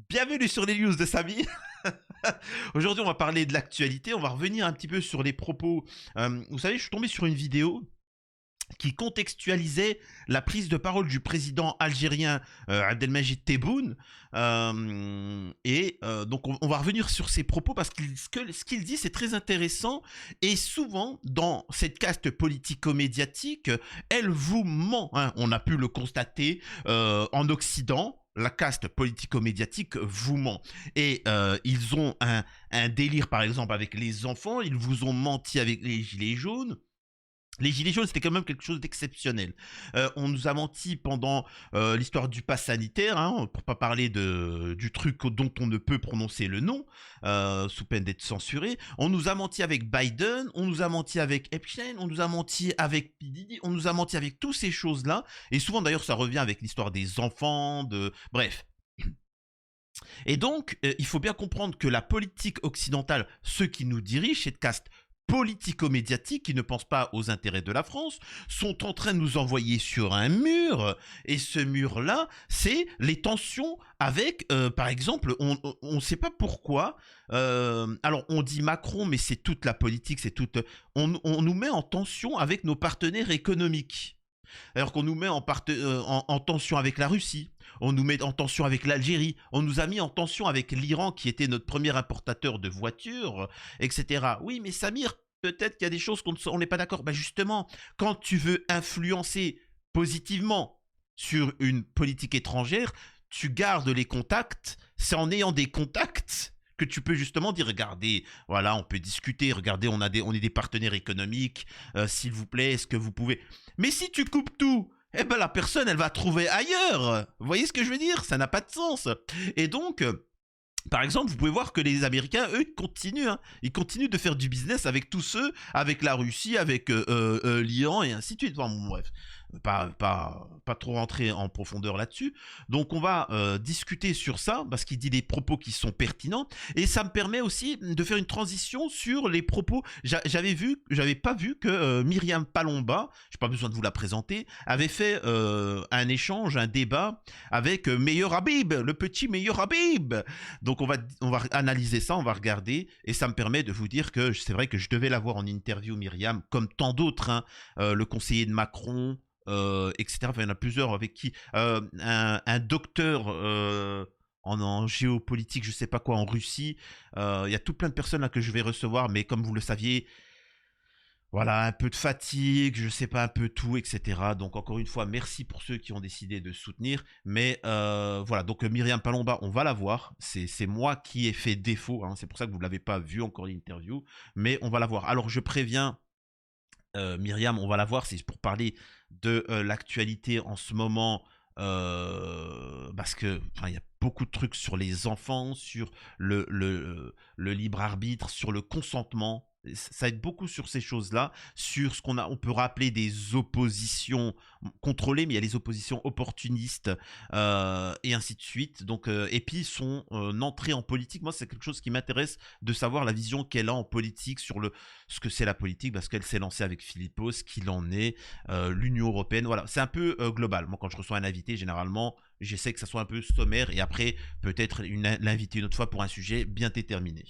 Bienvenue sur les news de Samy. Aujourd'hui, on va parler de l'actualité. On va revenir un petit peu sur les propos. Vous savez, je suis tombé sur une vidéo qui contextualisait la prise de parole du président algérien Abdelmajid Tebboune. Donc, on va revenir sur ses propos parce que ce qu'il dit, c'est très intéressant. Et souvent, dans cette caste politico-médiatique, elle vous ment, hein. On a pu le constater en Occident. La caste politico-médiatique vous ment. Et ils ont un délire, par exemple, avec les enfants. Ils vous ont menti avec les gilets jaunes. Les gilets jaunes, c'était quand même quelque chose d'exceptionnel. On nous a menti pendant l'histoire du pass sanitaire, hein, pour pas parler du truc dont on ne peut prononcer le nom, sous peine d'être censuré. On nous a menti avec Biden, on nous a menti avec Epstein, on nous a menti avec P. Diddy, on nous a menti avec toutes ces choses-là. Et souvent, d'ailleurs, ça revient avec l'histoire des enfants, bref. Et donc, il faut bien comprendre que la politique occidentale, ceux qui nous dirigent, cette caste politico-médiatiques qui ne pensent pas aux intérêts de la France, sont en train de nous envoyer sur un mur. Et ce mur-là, c'est les tensions avec, par exemple, on ne sait pas pourquoi. Alors, on dit Macron, mais c'est toute la politique, c'est toute. On nous met en tension avec nos partenaires économiques. Alors qu'on nous met en tension avec la Russie, on nous met en tension avec l'Algérie, on nous a mis en tension avec l'Iran qui était notre premier importateur de voitures, etc. Oui, mais Samir, peut-être qu'il y a des choses on n'est pas d'accord. Bah justement, quand tu veux influencer positivement sur une politique étrangère, tu gardes les contacts. C'est en ayant des contacts que tu peux justement dire, regardez, voilà, on peut discuter, regardez, on est des partenaires économiques, s'il vous plaît, est-ce que vous pouvez... Mais si tu coupes tout, eh ben la personne, elle va trouver ailleurs. Vous voyez ce que je veux dire? Ça n'a pas de sens. Et donc... par exemple, vous pouvez voir que les Américains, eux, continuent. Hein. Ils continuent de faire du business avec tous ceux, avec la Russie, avec l'Iran et ainsi de suite. Enfin, bon, bref, pas trop rentrer en profondeur là-dessus. Donc, on va discuter sur ça parce qu'il dit des propos qui sont pertinents et ça me permet aussi de faire une transition sur les propos. J'avais pas vu que Myriam Palomba, j'ai pas besoin de vous la présenter, avait fait un échange, un débat avec Meilleur Habib, le petit Meilleur Habib. Donc on va analyser ça, on va regarder, et ça me permet de vous dire que c'est vrai que je devais l'avoir en interview, Myriam, comme tant d'autres, hein, le conseiller de Macron, etc. Enfin, il y en a plusieurs avec qui un docteur en géopolitique, je sais pas quoi, en Russie. Il y a tout plein de personnes là que je vais recevoir, mais comme vous le saviez, voilà, un peu de fatigue, je sais pas, un peu tout, etc. Donc encore une fois, merci pour ceux qui ont décidé de soutenir. Mais voilà, donc Myriam Palomba, on va la voir. C'est moi qui ai fait défaut, hein. C'est pour ça que vous ne l'avez pas vu encore l'interview. Mais on va la voir. Alors je préviens, Myriam, on va la voir, c'est pour parler de l'actualité en ce moment. Parce que il y a beaucoup de trucs sur les enfants, sur le libre arbitre, sur le consentement. Ça aide beaucoup sur ces choses-là, sur ce on peut rappeler des oppositions contrôlées, mais il y a les oppositions opportunistes et ainsi de suite. Donc, et puis son entrée en politique, moi c'est quelque chose qui m'intéresse de savoir la vision qu'elle a en politique sur ce que c'est la politique, parce qu'elle s'est lancée avec Philippot, ce qu'il en est, l'Union européenne, voilà, c'est un peu global. Moi quand je reçois un invité, généralement, j'essaie que ça soit un peu sommaire et après peut-être l'inviter une autre fois pour un sujet bien déterminé.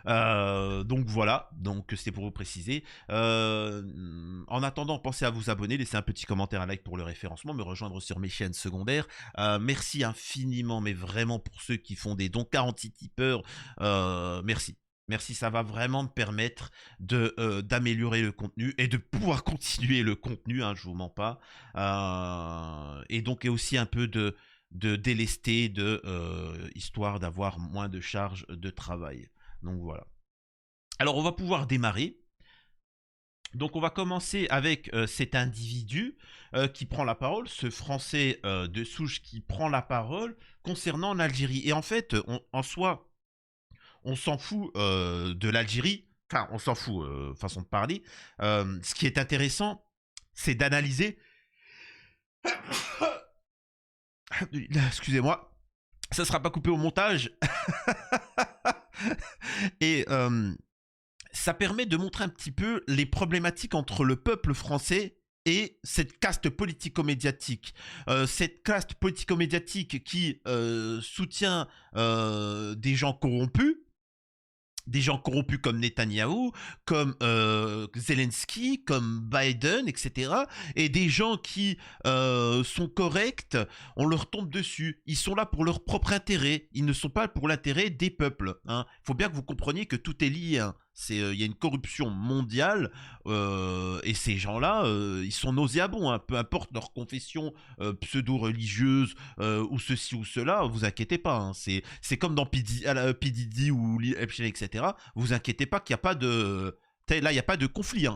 Donc voilà, donc c'était pour vous préciser. En attendant, pensez à vous abonner, laissez un petit commentaire, un like pour le référencement, me rejoindre sur mes chaînes secondaires. Merci infiniment, mais vraiment pour ceux qui font des dons 46 tipeurs, merci. Merci, ça va vraiment me permettre d'améliorer le contenu et de pouvoir continuer le contenu, hein, je vous mens pas. Et donc et aussi un peu de délester, histoire d'avoir moins de charges de travail. Donc voilà. Alors on va pouvoir démarrer. Donc on va commencer avec cet individu qui prend la parole, ce Français de souche qui prend la parole concernant l'Algérie. Et en fait, en soi, on s'en fout de l'Algérie. Enfin, on s'en fout, façon de parler. Ce qui est intéressant, c'est d'analyser... Excusez-moi, ça ne sera pas coupé au montage. Et ça permet de montrer un petit peu les problématiques entre le peuple français et cette caste politico-médiatique. Cette caste politico-médiatique qui soutient des gens corrompus, comme Netanyahou, comme Zelensky, comme Biden, etc. Et des gens qui sont corrects, on leur tombe dessus. Ils sont là pour leur propre intérêt. Ils ne sont pas pour l'intérêt des peuples. Il faut bien que vous compreniez que tout est lié. Il y a une corruption mondiale et ces gens-là, ils sont nauséabonds, peu importe leur confession pseudo-religieuse ou ceci ou cela, vous inquiétez pas. C'est comme dans P. Diddy ou Epstein, etc. Vous inquiétez pas qu'il n'y a pas de... Là, il n'y a pas de conflit.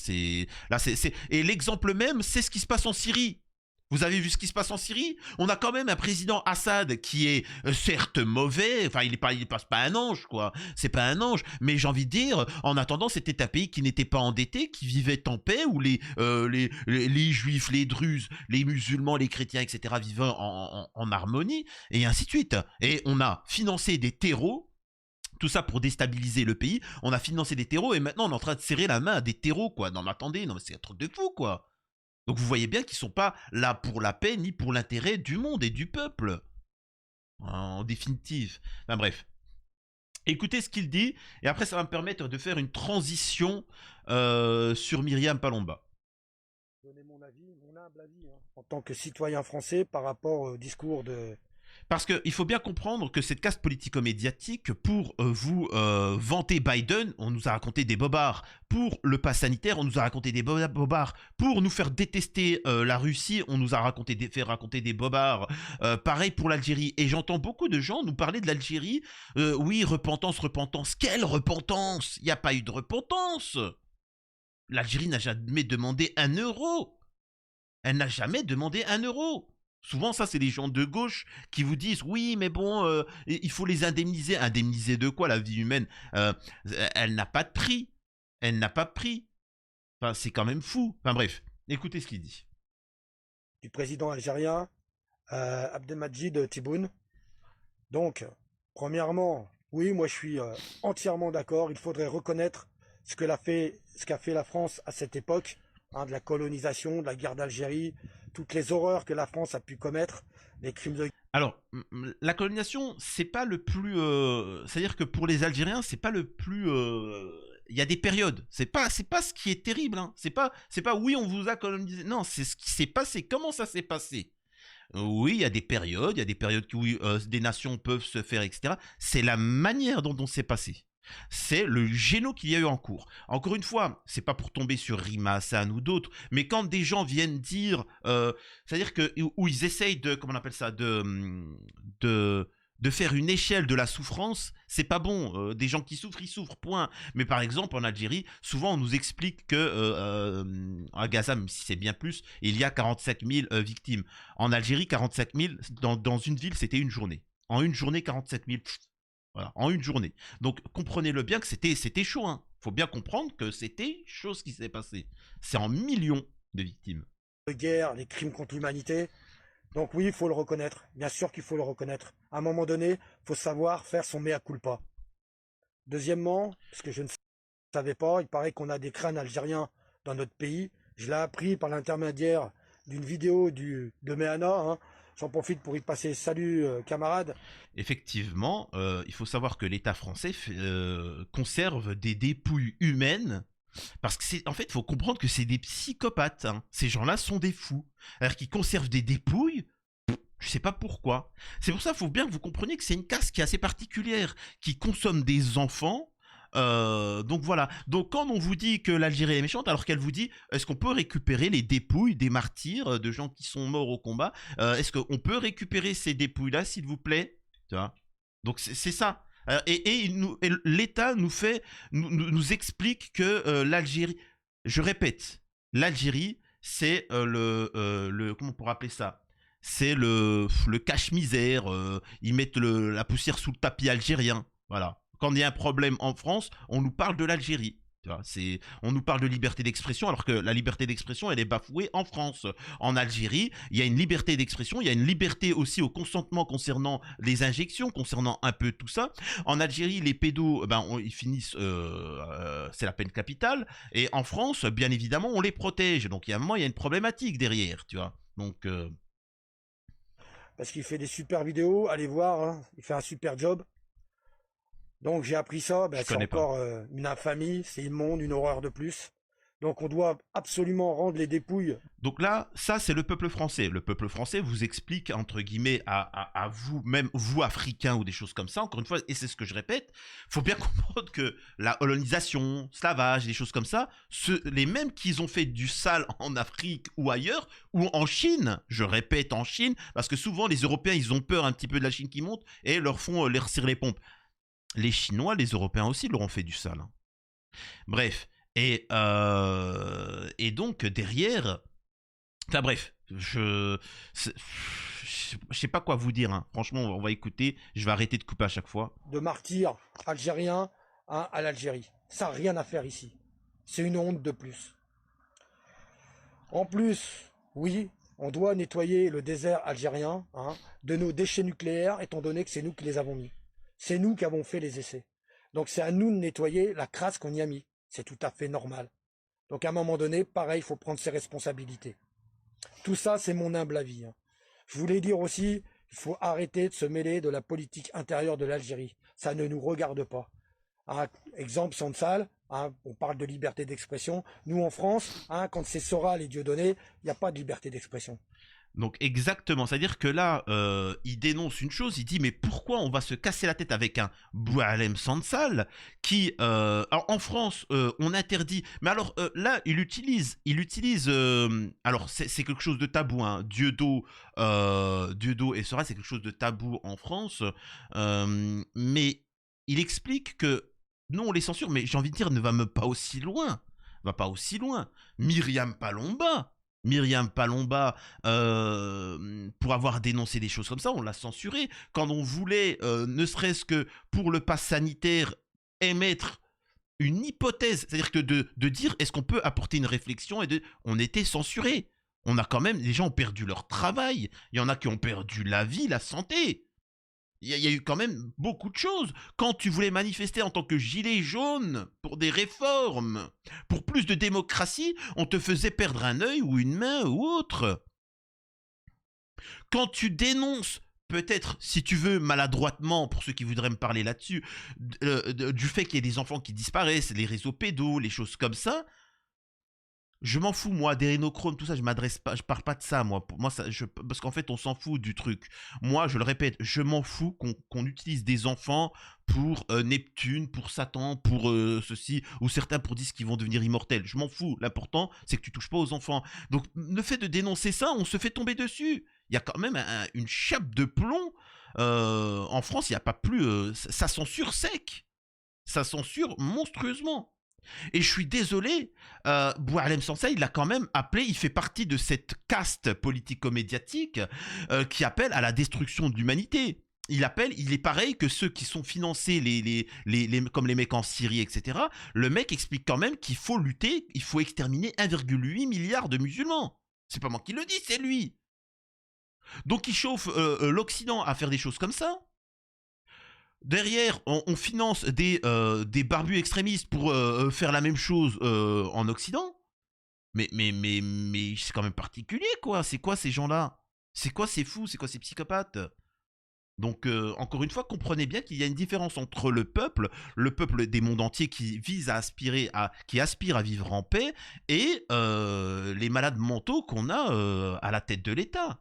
Et l'exemple même, c'est ce qui se passe en Syrie. Vous avez vu ce qui se passe en Syrie? On a quand même un président Assad qui est certes mauvais, enfin il passe pas un ange quoi, c'est pas un ange, mais j'ai envie de dire, en attendant c'était un pays qui n'était pas endetté, qui vivait en paix, où les juifs, les druzes, les musulmans, les chrétiens, etc. vivaient en harmonie, et ainsi de suite. Et on a financé des terreaux, tout ça pour déstabiliser le pays, on a financé des terreaux, et maintenant on est en train de serrer la main à des terreaux quoi. Non mais attendez, non mais c'est un truc de fou quoi. Donc vous voyez bien qu'ils ne sont pas là pour la paix ni pour l'intérêt du monde et du peuple. En définitive. Enfin bref. Écoutez ce qu'il dit, et après ça va me permettre de faire une transition sur Myriam Palomba. Donner mon avis, mon humble avis, en tant que citoyen français par rapport au discours de... Parce qu'il faut bien comprendre que cette caste politico-médiatique, pour vous vanter Biden, on nous a raconté des bobards. Pour le pass sanitaire, on nous a raconté des bobards. Pour nous faire détester la Russie, on nous a fait raconter des bobards. Pareil pour l'Algérie. Et j'entends beaucoup de gens nous parler de l'Algérie. Oui, repentance, repentance. Quelle repentance? Il n'y a pas eu de repentance. L'Algérie n'a jamais demandé 1 euro. Elle n'a jamais demandé 1 euro. Souvent, ça, c'est les gens de gauche qui vous disent « Oui, mais bon, il faut les indemniser. » Indemniser de quoi, la vie humaine? Elle n'a pas de prix. Elle n'a pas de prix. Enfin, c'est quand même fou. Enfin bref, écoutez ce qu'il dit. Du président algérien, Abdelmadjid Tebboune. Donc, premièrement, oui, moi je suis entièrement d'accord. Il faudrait reconnaître ce qu'a fait la France à cette époque, de la colonisation, de la guerre d'Algérie, toutes les horreurs que la France a pu commettre, les crimes de... Alors, la colonisation, c'est pas le plus... C'est-à-dire que pour les Algériens, c'est pas le plus... Il y a des périodes. C'est pas ce qui est terrible. C'est pas oui, on vous a colonisé. Non, c'est ce qui s'est passé. Comment ça s'est passé? Oui, il y a des périodes où des nations peuvent se faire, etc. C'est la manière dont c'est passé. C'est le géno qu'il y a eu en cours. Encore une fois, c'est pas pour tomber sur Rima Hassan ou d'autres, mais quand des gens viennent dire, c'est-à-dire que où ils essayent de, comment on appelle ça, de faire une échelle de la souffrance, c'est pas bon. Des gens qui souffrent, ils souffrent, point. Mais par exemple, en Algérie, souvent on nous explique que à Gaza, même si c'est bien plus, il y a 45 000 victimes. En Algérie, 45 000, dans une ville, c'était une journée. En une journée, 47 000. Voilà, en une journée. Donc comprenez-le bien que c'était chaud. Faut bien comprendre que c'était chaud ce qui s'est passé. C'est en millions de victimes. guerre, les crimes contre l'humanité. Donc oui, il faut le reconnaître. Bien sûr qu'il faut le reconnaître. À un moment donné, il faut savoir faire son mea culpa. Deuxièmement, parce que je ne savais pas, il paraît qu'on a des crânes algériens dans notre pays. Je l'ai appris par l'intermédiaire d'une vidéo de Mehana. J'en profite pour y passer. Salut camarades. Effectivement, il faut savoir que l'État français conserve des dépouilles humaines. Parce que en fait, il faut comprendre que c'est des psychopathes. Ces gens-là sont des fous. Alors qu'ils conservent des dépouilles, je sais pas pourquoi. C'est pour ça qu'il faut bien que vous compreniez que c'est une caste qui est assez particulière, qui consomme des enfants. Donc voilà. Donc quand on vous dit que l'Algérie est méchante, alors qu'elle vous dit, est-ce qu'on peut récupérer les dépouilles des martyrs, de gens qui sont morts au combat? Est-ce qu'on peut récupérer ces dépouilles-là, s'il vous plaît? Tu vois. Donc c'est ça. Et l'État nous explique que l'Algérie, je répète, l'Algérie, c'est comment on pourrait appeler ça? C'est le cache-misère. Ils mettent la poussière sous le tapis algérien. Voilà. Quand il y a un problème en France, on nous parle de l'Algérie. Tu vois, on nous parle de liberté d'expression alors que la liberté d'expression, elle est bafouée en France. En Algérie, il y a une liberté d'expression, il y a une liberté aussi au consentement concernant les injections, concernant un peu tout ça. En Algérie, les pédos, ils finissent, c'est la peine capitale. Et en France, bien évidemment, on les protège. Donc il y a un moment, il y a une problématique derrière, tu vois. Donc, Parce qu'il fait des super vidéos, allez voir, hein, il fait un super job. Donc j'ai appris ça, je c'est connais pas. encore une infamie, c'est immonde, une horreur de plus. Donc on doit absolument rendre les dépouilles. Donc là, ça, c'est le peuple français. Le peuple français vous explique, entre guillemets, à vous, même vous, Africains ou des choses comme ça, encore une fois, et c'est ce que je répète, il faut bien comprendre que la colonisation, slavage, des choses comme ça, les mêmes qu'ils ont fait du sale en Afrique ou ailleurs, ou en Chine, je répète, en Chine, parce que souvent, les Européens, ils ont peur un petit peu de la Chine qui monte et leur font les resserrer les pompes. Les Chinois, les Européens aussi leur ont fait du sale. Hein. Bref. Et donc, derrière, enfin bref, je sais pas quoi vous dire. Hein. Franchement, on va écouter. Je vais arrêter de couper à chaque fois. De martyrs algériens, hein, à l'Algérie. Ça n'a rien à faire ici. C'est une honte de plus. En plus, oui, on doit nettoyer le désert algérien, hein, de nos déchets nucléaires, étant donné que c'est nous qui les avons mis. C'est nous qui avons fait les essais. Donc c'est à nous de nettoyer la crasse qu'on y a mis. C'est tout à fait normal. Donc à un moment donné, pareil, il faut prendre ses responsabilités. Tout ça, c'est mon humble avis. Hein. Je voulais dire aussi, il faut arrêter de se mêler de la politique intérieure de l'Algérie. Ça ne nous regarde pas. Hein, exemple, Sansal, hein, on parle de liberté d'expression. Nous, en France, hein, quand c'est Soral et Dieudonné, il n'y a pas de liberté d'expression. Donc exactement, c'est-à-dire que là, il dénonce une chose, il dit mais pourquoi on va se casser la tête avec un Boualem Sansal qui, alors, en France, on interdit, mais alors là, alors c'est quelque chose de tabou, hein, Dieudo et Sora, c'est quelque chose de tabou en France, mais il explique que non, on les censure, mais j'ai envie de dire, ne va même pas aussi loin, va pas aussi loin. Myriam Palomba, pour avoir dénoncé des choses comme ça, on l'a censuré. Quand on voulait, ne serait-ce que pour le pass sanitaire, émettre une hypothèse, c'est-à-dire que de dire est-ce qu'on peut apporter une réflexion, on était censuré. On a quand même, les gens ont perdu leur travail, il y en a qui ont perdu la vie, la santé. Il y a eu quand même beaucoup de choses. Quand tu voulais manifester en tant que gilet jaune pour des réformes, pour plus de démocratie, on te faisait perdre un œil ou une main ou autre. Quand tu dénonces, peut-être, si tu veux, maladroitement, pour ceux qui voudraient me parler là-dessus, du fait qu'il y ait des enfants qui disparaissent, les réseaux pédos, les choses comme ça, je m'en fous, moi, d'Erinochrome, tout ça, je parle pas de ça, moi. Pour moi, parce qu'en fait, on s'en fout du truc. Moi, je le répète, je m'en fous qu'on utilise des enfants pour Neptune, pour Satan, pour ceci, ou certains pour dire qu'ils vont devenir immortels. Je m'en fous. L'important, c'est que tu touches pas aux enfants. Donc, le fait de dénoncer ça, on se fait tomber dessus. Il y a quand même une chape de plomb. En France, il n'y a pas plus... ça censure sec. Ça censure monstrueusement. Et je suis désolé, Boualem Sansal, il l'a quand même appelé, il fait partie de cette caste politico-médiatique qui appelle à la destruction de l'humanité. Il est pareil que ceux qui sont financés, comme les mecs en Syrie, etc. Le mec explique quand même qu'il faut lutter, il faut exterminer 1,8 milliard de musulmans. C'est pas moi qui le dis, c'est lui. Donc il chauffe l'Occident à faire des choses comme ça. Derrière, on finance des barbus extrémistes pour faire la même chose en Occident. Mais c'est quand même particulier, quoi. C'est quoi ces gens-là? C'est quoi ces fous? C'est quoi ces psychopathes? Donc, encore une fois, comprenez bien qu'il y a une différence entre le peuple des mondes entiers qui qui aspire à vivre en paix, et les malades mentaux qu'on a à la tête de l'État.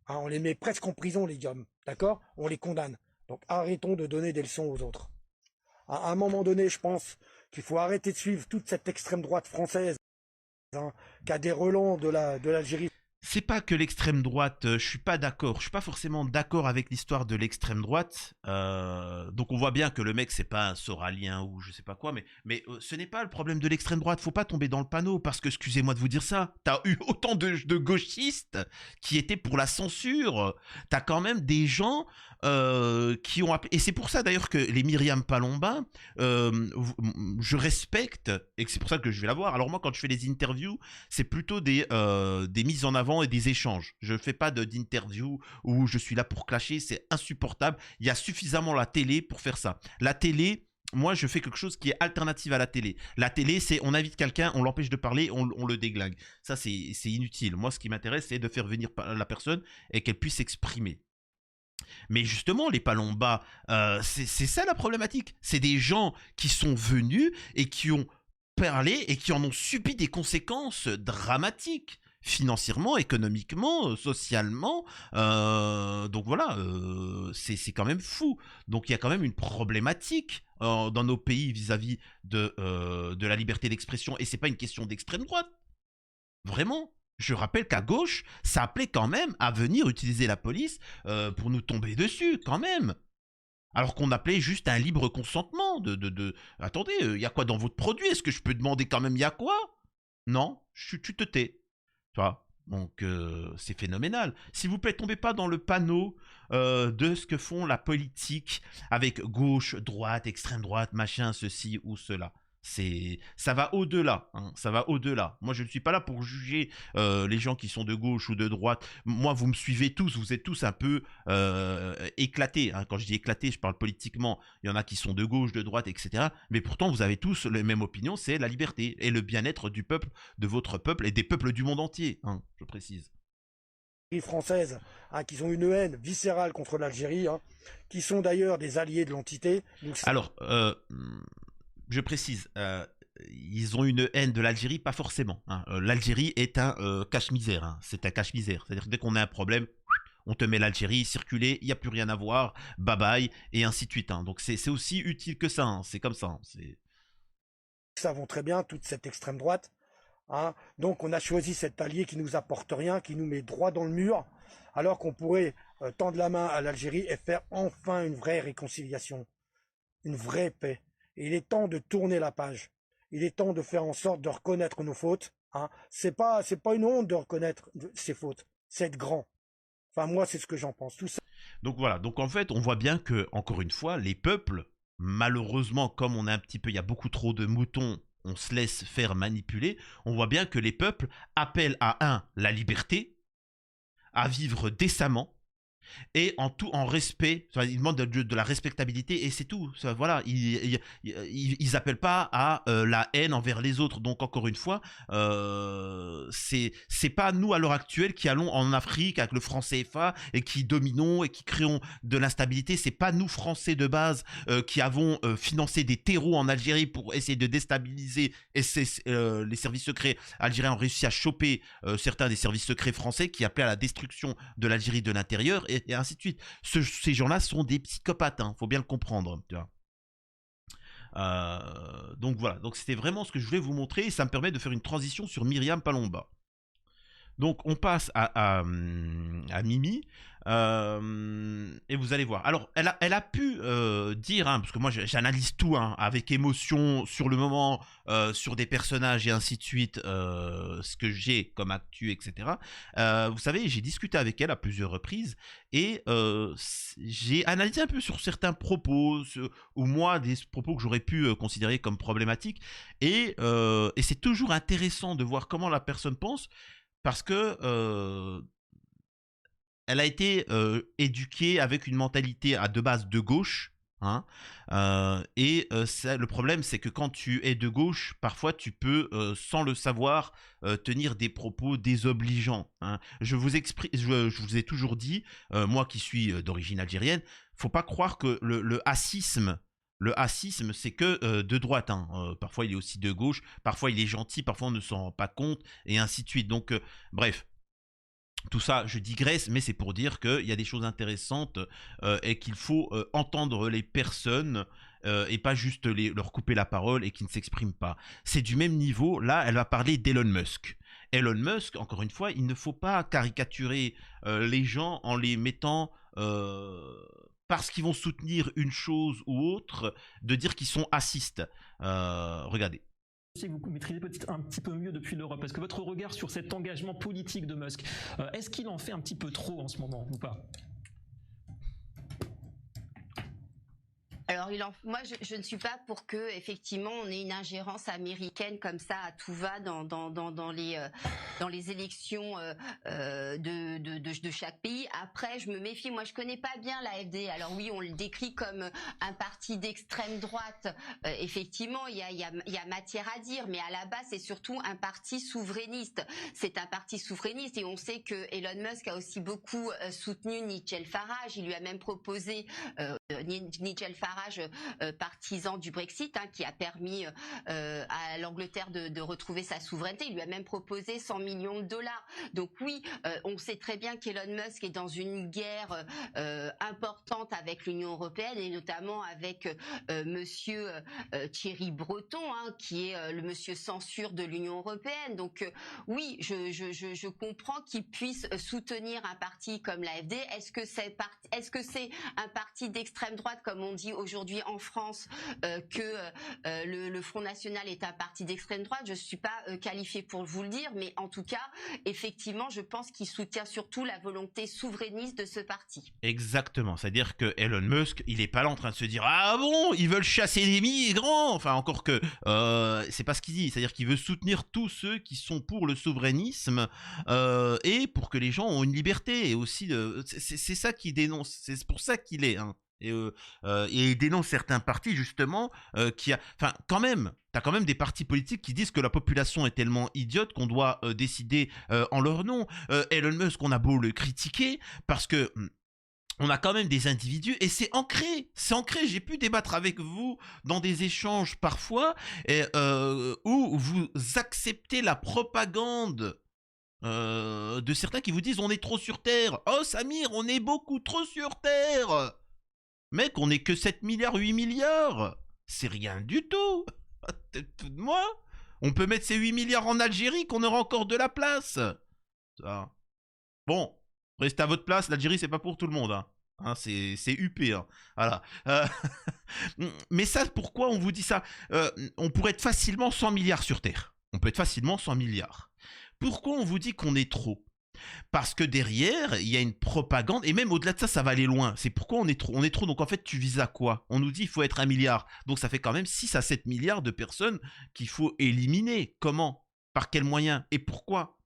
Hein, on les met presque en prison, les gars, d'accord? On les condamne. Donc arrêtons de donner des leçons aux autres. À un moment donné, je pense qu'il faut arrêter de suivre toute cette extrême droite française, hein, qui a des relents de l'Algérie. C'est pas que l'extrême droite, je suis pas d'accord. Je suis pas forcément d'accord avec l'histoire de l'extrême droite. Donc on voit bien que le mec c'est pas un soralien ou je sais pas quoi, mais ce n'est pas le problème de l'extrême droite. Faut pas tomber dans le panneau parce que, excusez-moi de vous dire ça, t'as eu autant de gauchistes qui étaient pour la censure. T'as quand même des gens qui ont appelé, et c'est pour ça d'ailleurs que les Myriam Palomba, je respecte, et c'est pour ça que je vais la voir. Alors moi, quand je fais les interviews, c'est plutôt des mises en avant et des échanges. Je fais pas d'interview où je suis là pour clasher, c'est insupportable. Il y a suffisamment la télé pour faire ça. La télé, moi, je fais quelque chose qui est alternative à la télé. La télé, c'est on invite quelqu'un, on l'empêche de parler, on le déglingue. Ça, c'est inutile. Moi, ce qui m'intéresse, c'est de faire venir la personne et qu'elle puisse s'exprimer. Mais justement, les Palomba, c'est ça la problématique. C'est des gens qui sont venus et qui ont parlé et qui en ont subi des conséquences dramatiques. Financièrement, économiquement, socialement. Donc voilà, c'est quand même fou. Donc il y a quand même une problématique dans nos pays vis-à-vis de la liberté d'expression. Et c'est pas une question d'extrême droite. Vraiment. Je rappelle qu'à gauche, ça appelait quand même à venir utiliser la police pour nous tomber dessus, quand même. Alors qu'on appelait juste un libre consentement Attendez, il y a quoi dans votre produit? Est-ce que je peux demander quand même il y a quoi? Non, tu te tais. Tu vois. Donc c'est phénoménal. S'il vous plaît, tombez pas dans le panneau de ce que font la politique avec gauche, droite, extrême droite, machin, ceci ou cela. Ça va au-delà, hein, ça va au-delà. Moi, je ne suis pas là pour juger les gens qui sont de gauche ou de droite. Moi, vous me suivez tous, vous êtes tous un peu éclatés, hein. Quand je dis éclatés, je parle politiquement. Il y en a qui sont de gauche, de droite, etc. Mais pourtant, vous avez tous la même opinion, c'est la liberté et le bien-être du peuple, de votre peuple et des peuples du monde entier, hein, je précise. Françaises, hein, qui ont une haine viscérale contre l'Algérie, hein, qui sont d'ailleurs des alliés de l'entité. Alors, je précise, ils ont une haine de l'Algérie, pas forcément, hein. L'Algérie est un cache-misère, hein. C'est un cache-misère. C'est-à-dire que dès qu'on a un problème, on te met l'Algérie, circuler, il n'y a plus rien à voir, bye bye, et ainsi de suite, hein. Donc c'est aussi utile que ça, hein. C'est comme ça, hein. Nous savons très bien toute cette extrême droite. Hein. Donc on a choisi cet allié qui nous apporte rien, qui nous met droit dans le mur, alors qu'on pourrait tendre la main à l'Algérie et faire enfin une vraie réconciliation, une vraie paix. Et il est temps de tourner la page. Il est temps de faire en sorte de reconnaître nos fautes. Hein. C'est pas une honte de reconnaître ses fautes. C'est être grand. Enfin moi c'est ce que j'en pense. Tout ça. Donc voilà. Donc en fait on voit bien que encore une fois les peuples, malheureusement comme on a un petit peu, il y a beaucoup trop de moutons, on se laisse faire manipuler. On voit bien que les peuples appellent à la liberté, à vivre décemment. Et en respect, ils demandent de la respectabilité et c'est tout. Ça, voilà, ils appellent pas à la haine envers les autres. Donc encore une fois, c'est pas nous à l'heure actuelle qui allons en Afrique avec le franc CFA et qui dominons et qui créons de l'instabilité. C'est pas nous Français de base qui avons financé des terreaux en Algérie pour essayer de déstabiliser. Et les services secrets algériens ont réussi à choper certains des services secrets français qui appelaient à la destruction de l'Algérie de l'intérieur. Et ainsi de suite. Ces gens-là sont des psychopathes, hein, faut bien le comprendre. Tu vois. Donc voilà, donc c'était vraiment ce que je voulais vous montrer et ça me permet de faire une transition sur Myriam Palomba. Donc on passe à Mimi. Et vous allez voir. Alors, elle a pu dire, hein, parce que moi j'analyse tout hein, avec émotion sur le moment, sur des personnages et ainsi de suite, ce que j'ai comme actu, etc. Vous savez, j'ai discuté avec elle à plusieurs reprises et j'ai analysé un peu sur certains propos, ou moi des propos que j'aurais pu considérer comme problématiques. Et c'est toujours intéressant de voir comment la personne pense, parce que elle a été éduquée avec une mentalité de base de gauche. Hein, le problème, c'est que quand tu es de gauche, parfois tu peux, sans le savoir, tenir des propos désobligeants. Hein. Je vous ai toujours dit, moi qui suis d'origine algérienne, faut pas croire que le hassisme, c'est que de droite. Hein. Parfois, il est aussi de gauche. Parfois, il est gentil. Parfois, on ne s'en rend pas compte. Et ainsi de suite. Donc, bref. Tout ça, je digresse, mais c'est pour dire qu'il y a des choses intéressantes et qu'il faut entendre les personnes et pas juste leur couper la parole et qui ne s'expriment pas. C'est du même niveau. Là, elle va parler d'Elon Musk. Elon Musk, encore une fois, il ne faut pas caricaturer les gens en les mettant... parce qu'ils vont soutenir une chose ou autre, de dire qu'ils sont racistes. Regardez. Que vous maîtrisez peut-être un petit peu mieux depuis l'Europe. Est-ce que votre regard sur cet engagement politique de Musk, est-ce qu'il en fait un petit peu trop en ce moment ou pas? Alors, moi, je ne suis pas pour que, effectivement, on ait une ingérence américaine comme ça à tout va dans les élections de chaque pays. Après, je me méfie. Moi, je connais pas bien l'AfD. Alors oui, on le décrit comme un parti d'extrême droite. Effectivement, il y a matière à dire, mais à la base, c'est surtout un parti souverainiste. C'est un parti souverainiste, et on sait que Elon Musk a aussi beaucoup soutenu Nigel Farage. Il lui a même proposé Nigel Farage, partisan du Brexit, qui a permis à l'Angleterre de retrouver sa souveraineté. Il lui a même proposé 100 millions de dollars. Donc oui, on sait très bien qu'Elon Musk est dans une guerre importante avec l'Union européenne, et notamment avec monsieur Thierry Breton, qui est le monsieur censure de l'Union européenne. Donc oui, je comprends qu'il puisse soutenir un parti comme l'AfD. Est-ce que c'est un parti d'extrême droite, comme on dit aujourd'hui en France, que le Front National est un parti d'extrême droite? Je suis pas qualifiée pour vous le dire, mais en tout cas, effectivement, je pense qu'il soutient surtout la volonté souverainiste de ce parti. Exactement, c'est-à-dire que Elon Musk, il est pas là en train de se dire ah bon, ils veulent chasser les migrants, enfin encore que c'est pas ce qu'il dit, c'est-à-dire qu'il veut soutenir tous ceux qui sont pour le souverainisme et pour que les gens ont une liberté, et aussi c'est ça qu'il dénonce, c'est pour ça qu'il est et il dénonce certains partis justement enfin quand même. T'as quand même des partis politiques qui disent que la population est tellement idiote qu'on doit décider en leur nom. Elon Musk, on a beau le critiquer parce que on a quand même des individus, et c'est ancré. J'ai pu débattre avec vous dans des échanges parfois où vous acceptez la propagande de certains qui vous disent on est trop sur Terre. Oh Samir, on est beaucoup trop sur Terre. Mec, on est que 7 milliards, 8 milliards. C'est rien du tout. Moi, on peut mettre ces 8 milliards en Algérie, qu'on aura encore de la place. Ça. Bon, restez à votre place, l'Algérie c'est pas pour tout le monde. C'est UP. Voilà. Mais ça, pourquoi on vous dit ça? On pourrait être facilement 100 milliards sur Terre. On peut être facilement 100 milliards. Pourquoi on vous dit qu'on est trop? Parce que derrière, il y a une propagande, et même au-delà de ça, ça va aller loin. C'est pourquoi on est trop. On est trop, donc en fait, tu vises à quoi? On nous dit qu'il faut être 1 milliard. Donc ça fait quand même 6 à 7 milliards de personnes qu'il faut éliminer. Comment? Par quels moyens? Et pourquoi?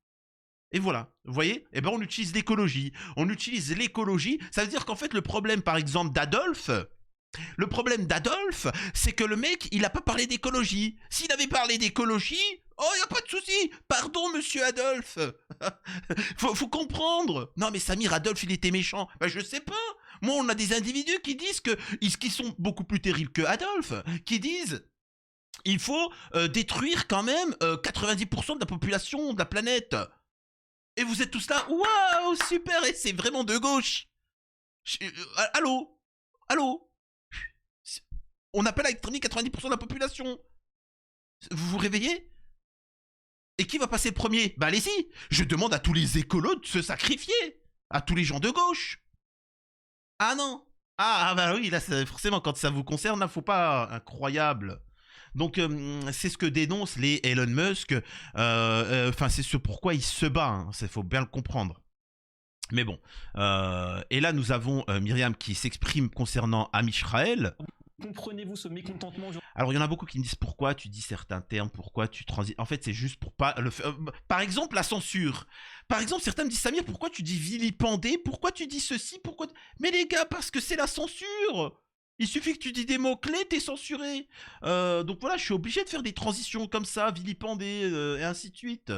Et voilà, vous voyez? Eh ben on utilise l'écologie. On utilise l'écologie, ça veut dire qu'en fait, le problème, par exemple, d'Adolphe, c'est que le mec, il a pas parlé d'écologie. S'il avait parlé d'écologie, oh, y a pas de souci. Pardon, monsieur Adolphe. faut comprendre. Non, mais Samir, Adolphe, il était méchant. Ben, je sais pas. Moi, on a des individus qui disent qui sont beaucoup plus terribles que Adolphe, qui disent il faut détruire quand même 90% de la population de la planète. Et vous êtes tous là, waouh, super, et c'est vraiment de gauche. Allô? On appelle à exterminer 90% de la population. Vous vous réveillez? Et qui va passer le premier? Bah allez-y. Je demande à tous les écolos de se sacrifier. À tous les gens de gauche. Ah non. Ah bah oui, là forcément quand ça vous concerne, là faut pas incroyable. Donc c'est ce que dénoncent les Elon Musk. Enfin c'est ce pourquoi il se bat. Faut bien le comprendre. Mais bon. Et là nous avons Myriam qui s'exprime concernant Amisraël. Comprenez-vous ce mécontentement aujourd'hui? Alors il y en a beaucoup qui me disent pourquoi tu dis certains termes, pourquoi tu transites. En fait c'est juste pour pas le faire. Par exemple la censure. Par exemple certains me disent Samir pourquoi tu dis vilipender, pourquoi tu dis ceci, pourquoi. Mais les gars parce que c'est la censure. Il suffit que tu dis des mots-clés, t'es censuré. Donc voilà, je suis obligé de faire des transitions comme ça, vilipender, et ainsi de suite.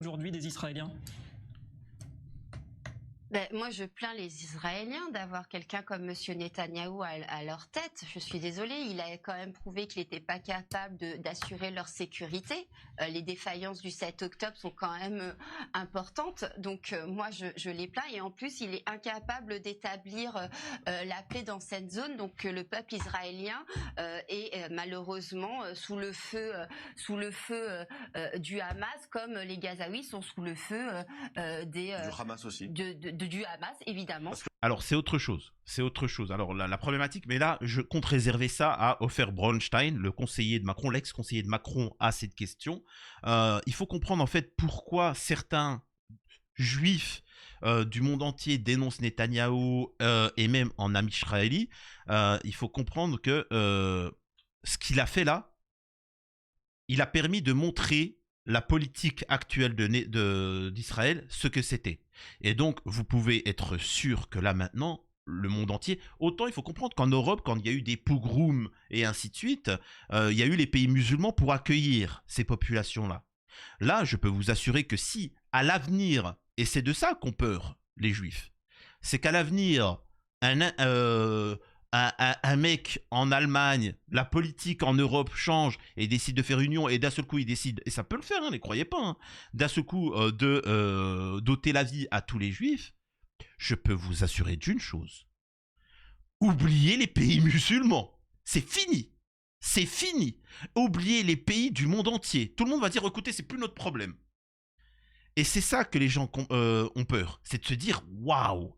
Aujourd'hui des Israéliens? Moi, je plains les Israéliens d'avoir quelqu'un comme Monsieur Netanyahou à leur tête. Je suis désolée, il a quand même prouvé qu'il n'était pas capable d'assurer leur sécurité. Les défaillances du 7 octobre sont quand même importantes. Donc, moi, je les plains. Et en plus, il est incapable d'établir la paix dans cette zone. Donc, le peuple israélien est malheureusement sous le feu du Hamas, comme les Gazaouis sont sous le feu du Hamas aussi. Du Hamas, évidemment. Alors, c'est autre chose. Alors, la problématique, mais là, je compte réserver ça à Ofer Braunstein, le conseiller de Macron, l'ex-conseiller de Macron, à cette question. Il faut comprendre, en fait, pourquoi certains juifs du monde entier dénoncent Netanyahou et même en Am Israéli, il faut comprendre que ce qu'il a fait là, il a permis de montrer la politique actuelle d'Israël, ce que c'était. Et donc, vous pouvez être sûr que là maintenant, le monde entier, autant il faut comprendre qu'en Europe, quand il y a eu des pogroms et ainsi de suite, il y a eu les pays musulmans pour accueillir ces populations-là. Là, je peux vous assurer que si, à l'avenir, et c'est de ça qu'ont peur les juifs, c'est qu'à l'avenir, un mec en Allemagne, la politique en Europe change et décide de faire union et d'un seul coup il décide, et ça peut le faire, ne les croyez pas, hein, d'un seul coup d'ôter la vie à tous les juifs, je peux vous assurer d'une chose. Oubliez les pays musulmans. C'est fini. C'est fini. Oubliez les pays du monde entier. Tout le monde va dire, écoutez, c'est plus notre problème. Et c'est ça que les gens ont peur. C'est de se dire, waouh.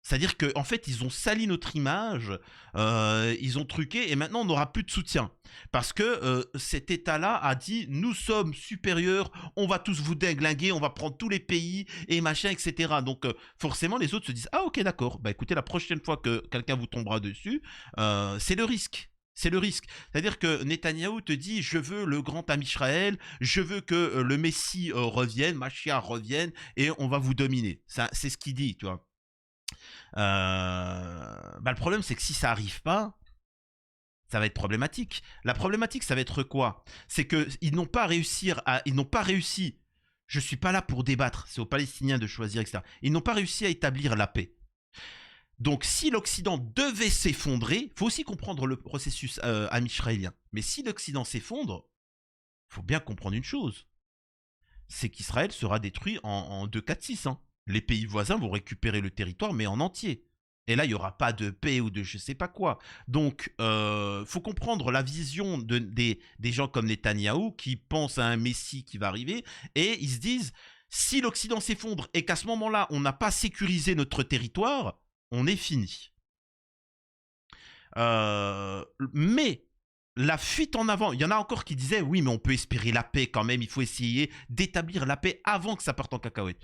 C'est-à-dire qu'en fait, ils ont sali notre image, ils ont truqué, et maintenant, on n'aura plus de soutien. Parce que cet État-là a dit, nous sommes supérieurs, on va tous vous déglinguer, on va prendre tous les pays, et machin, etc. Donc, forcément, les autres se disent, ah ok, d'accord, bah écoutez, la prochaine fois que quelqu'un vous tombera dessus, c'est le risque. C'est le risque. C'est-à-dire que Netanyahou te dit, je veux le grand Am Israël, je veux que le Messie revienne, Mashiach revienne, et on va vous dominer. C'est ce qu'il dit, tu vois. Le problème, c'est que si ça arrive pas, ça va être problématique. La problématique, ça va être quoi? C'est qu'ils n'ont pas réussi. Je suis pas là pour débattre. C'est aux Palestiniens de choisir, etc. Ils n'ont pas réussi à établir la paix. Donc, si l'Occident devait s'effondrer, il faut aussi comprendre le processus am-israélien. Mais si l'Occident s'effondre, il faut bien comprendre une chose. C'est qu'Israël sera détruit en 2, 4, 6 ans. Les pays voisins vont récupérer le territoire, mais en entier. Et là, il n'y aura pas de paix ou de je sais pas quoi. Donc, faut comprendre la vision des gens comme Netanyahou qui pensent à un Messie qui va arriver et ils se disent, si l'Occident s'effondre et qu'à ce moment-là, on n'a pas sécurisé notre territoire, on est fini. Mais la fuite en avant, il y en a encore qui disaient, oui, mais on peut espérer la paix quand même, il faut essayer d'établir la paix avant que ça parte en cacahuète.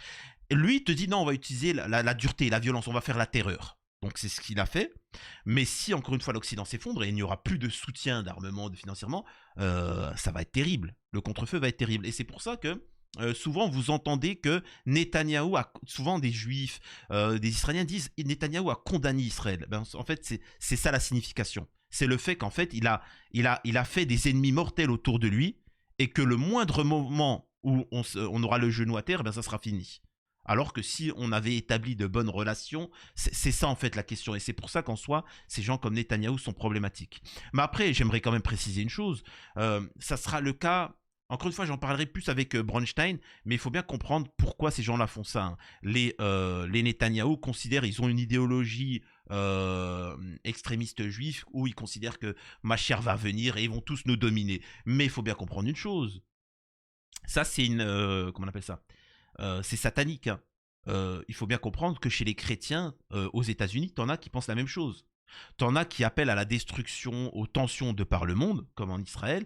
Lui te dit non, on va utiliser la dureté, la violence, on va faire la terreur. Donc c'est ce qu'il a fait. Mais si encore une fois l'Occident s'effondre et il n'y aura plus de soutien d'armement, de financièrement, ça va être terrible. Le contre-feu va être terrible. Et c'est pour ça que souvent vous entendez que Netanyahou, souvent des juifs, des Israéliens disent Netanyahou a condamné Israël. Ben, en fait, c'est ça la signification. C'est le fait qu'en fait, il a fait des ennemis mortels autour de lui et que le moindre moment où on aura le genou à terre, ben, ça sera fini. Alors que si on avait établi de bonnes relations, c'est ça en fait la question. Et c'est pour ça qu'en soi, ces gens comme Netanyahou sont problématiques. Mais après, j'aimerais quand même préciser une chose. Ça sera le cas, encore une fois, j'en parlerai plus avec Bronstein, mais il faut bien comprendre pourquoi ces gens-là font ça. Hein. Les Netanyahou considèrent, ils ont une idéologie extrémiste juif où ils considèrent que Mashiach va venir et ils vont tous nous dominer. Mais il faut bien comprendre une chose. Ça, c'est une... comment on appelle ça? C'est satanique. Hein. Il faut bien comprendre que chez les chrétiens aux États-Unis, t'en as qui pensent la même chose. T'en as qui appellent à la destruction, aux tensions de par le monde, comme en Israël.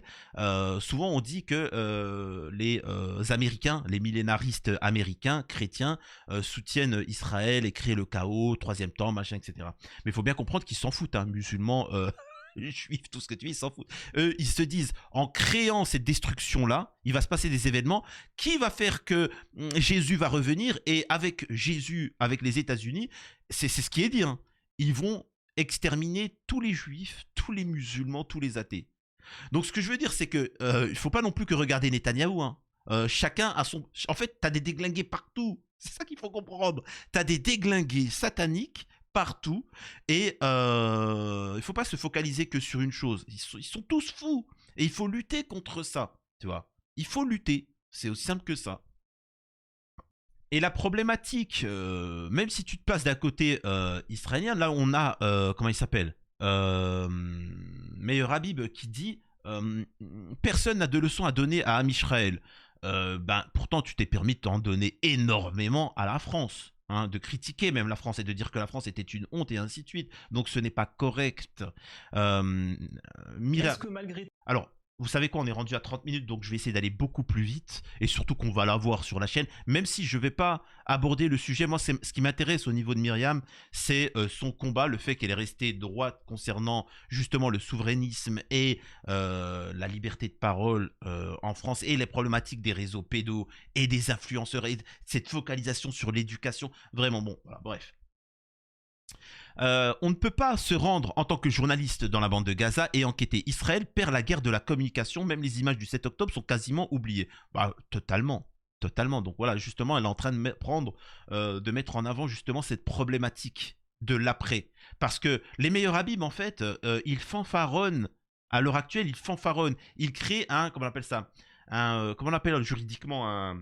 Souvent, on dit que les Américains, les millénaristes américains, chrétiens, soutiennent Israël et créent le chaos, troisième temps, machin, etc. Mais il faut bien comprendre qu'ils s'en foutent, hein, musulmans, juifs, tout ce que tu veux, ils s'en foutent. Eux, ils se disent, en créant cette destruction-là, il va se passer des événements qui va faire que Jésus va revenir et avec Jésus, avec les États-Unis, c'est ce qui est dit, hein, ils vont exterminer tous les juifs, tous les musulmans, tous les athées. Donc ce que je veux dire, c'est que il faut pas non plus que regarder Netanyahou. Hein. Chacun a son... En fait, t'as des déglingués partout. C'est ça qu'il faut comprendre. T'as des déglingués sataniques partout et il faut pas se focaliser que sur une chose. Ils sont tous fous et il faut lutter contre ça. Tu vois, il faut lutter. C'est aussi simple que ça. Et la problématique, même si tu te passes d'un côté israélien, là on a, comment il s'appelle, Meir Habib qui dit personne n'a de leçons à donner à Am Israël. Ben, pourtant tu t'es permis de t'en donner énormément à la France. Hein, de critiquer même la France et de dire que la France était une honte et ainsi de suite. Donc ce n'est pas correct. Est-ce que malgré... Alors, vous savez quoi, on est rendu à 30 minutes, donc je vais essayer d'aller beaucoup plus vite, et surtout qu'on va la voir sur la chaîne, même si je vais pas aborder le sujet. Moi, ce qui m'intéresse au niveau de Myriam, c'est son combat, le fait qu'elle est restée droite concernant justement le souverainisme et la liberté de parole en France, et les problématiques des réseaux pédos et des influenceurs, et cette focalisation sur l'éducation. Vraiment, bon, voilà, bref. On ne peut pas se rendre en tant que journaliste dans la bande de Gaza et enquêter. Israël perd la guerre de la communication, même les images du 7 octobre sont quasiment oubliées. Bah, totalement. Totalement. Donc voilà, justement, elle est en train de mettre en avant justement cette problématique de l'après. Parce que les meilleurs Habib, en fait, ils fanfaronnent, à l'heure actuelle, ils fanfaronnent. Ils créent comment on appelle ça, comment on appelle juridiquement,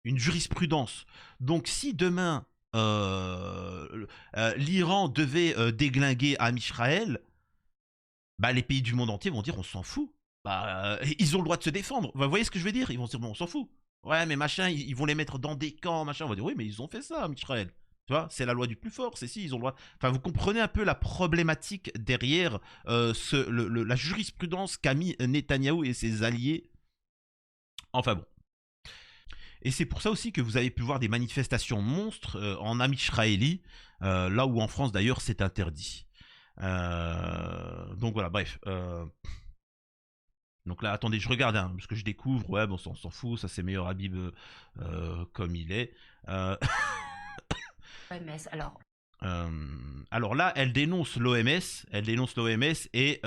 une jurisprudence. Donc si demain l'Iran devait déglinguer à Israël, bah, les pays du monde entier vont dire on s'en fout. Bah, ils ont le droit de se défendre. Vous voyez ce que je veux dire? Ils vont dire bon, on s'en fout. Ouais, mais machin, ils vont les mettre dans des camps, machin. On va dire oui, mais ils ont fait ça, Israël. Tu vois, c'est la loi du plus fort. C'est si ils ont le droit. Enfin, vous comprenez un peu la problématique derrière la jurisprudence qu'a mis Netanyahou et ses alliés. Enfin bon. Et c'est pour ça aussi que vous avez pu voir des manifestations monstres en Amisraéli, là où en France d'ailleurs c'est interdit. Donc voilà, bref. Donc là, attendez, je regarde, hein, parce que je découvre, ouais, bon, on s'en fout, ça c'est meilleur Habib comme il est. OMS, alors. Alors là, elle dénonce l'OMS, et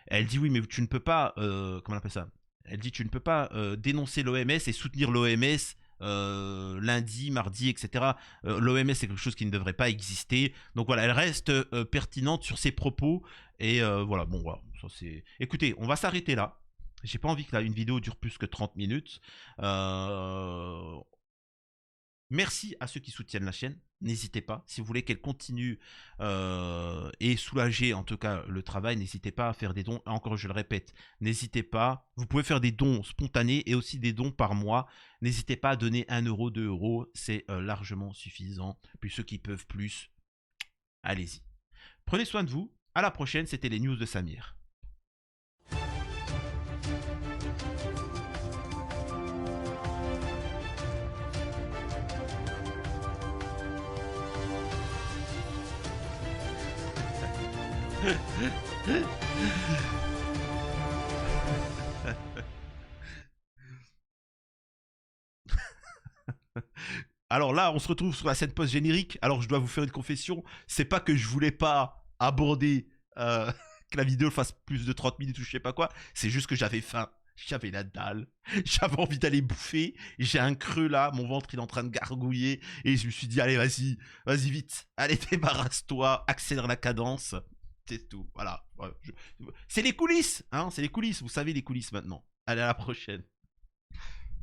elle dit oui, mais tu ne peux pas, comment on appelle ça? Elle dit tu ne peux pas dénoncer l'OMS et soutenir l'OMS lundi, mardi, etc. L'OMS c'est quelque chose qui ne devrait pas exister. Donc voilà, elle reste pertinente sur ses propos. Et voilà, bon voilà, ça c'est. Écoutez, on va s'arrêter là. J'ai pas envie que une vidéo dure plus que 30 minutes. Merci à ceux qui soutiennent la chaîne. N'hésitez pas, si vous voulez qu'elle continue et soulager en tout cas le travail, n'hésitez pas à faire des dons. Encore, je le répète, n'hésitez pas. Vous pouvez faire des dons spontanés et aussi des dons par mois. N'hésitez pas à donner 1 euro, 2 euros, c'est largement suffisant. Puis ceux qui peuvent plus, allez-y. Prenez soin de vous. À la prochaine, c'était les news de Samir. Alors là, on se retrouve sur la scène post-générique. Alors je dois vous faire une confession. C'est pas que je voulais pas aborder que la vidéo fasse plus de 30 minutes ou je sais pas quoi. C'est juste que j'avais faim. J'avais la dalle. J'avais envie d'aller bouffer. J'ai un creux là. Mon ventre il est en train de gargouiller. Et je me suis dit, allez, vas-y. Vas-y vite. Allez, débarrasse-toi. Accélère la cadence. C'est tout. Voilà. C'est les coulisses. Hein, c'est les coulisses. Vous savez les coulisses maintenant. Allez, à la prochaine.